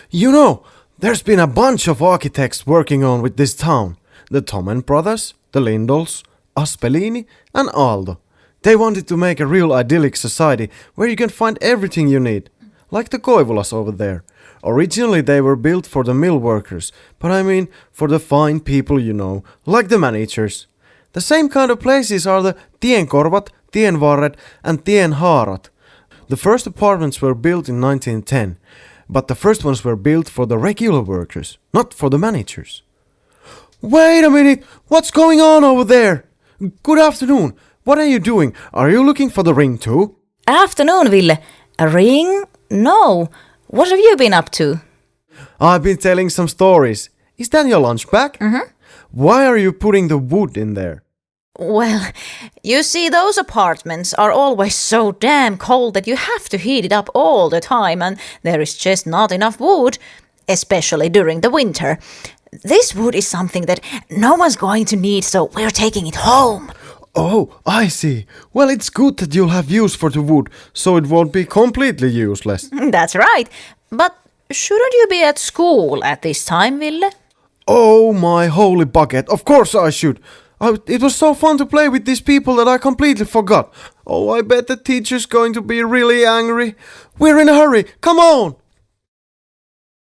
You know, there's been a bunch of architects working on with this town. The Tommen brothers, the Lindolls, Aspelini and Aldo. They wanted to make a real idyllic society where you can find everything you need. Like the Koivulas over there. Originally they were built for the mill workers, but I mean for the fine people you know, like the managers. The same kind of places are the Tienkorvat, Tienvarret and Tienhaarat. The first apartments were built in 1910, but the first ones were built for the regular workers, not for the managers. Wait a minute! What's going on over there? Good afternoon. What are you doing? Are you looking for the ring too? Afternoon, Ville. A ring? No. What have you been up to? I've been telling some stories. Is that your lunch bag? Mm-hmm. Why are you putting the wood in there? Well, you see, those apartments are always so damn cold that you have to heat it up all the time, and there is just not enough wood, especially during the winter. This wood is something that no one's going to need, so we're taking it home. Oh, I see. Well, it's good that you'll have use for the wood, so it won't be completely useless. That's right. But shouldn't you be at school at this time, Ville? Oh, my holy bucket. Of course I should. It was so fun to play with these people that I completely forgot. Oh, I bet the teacher's going to be really angry. We're in a hurry. Come on!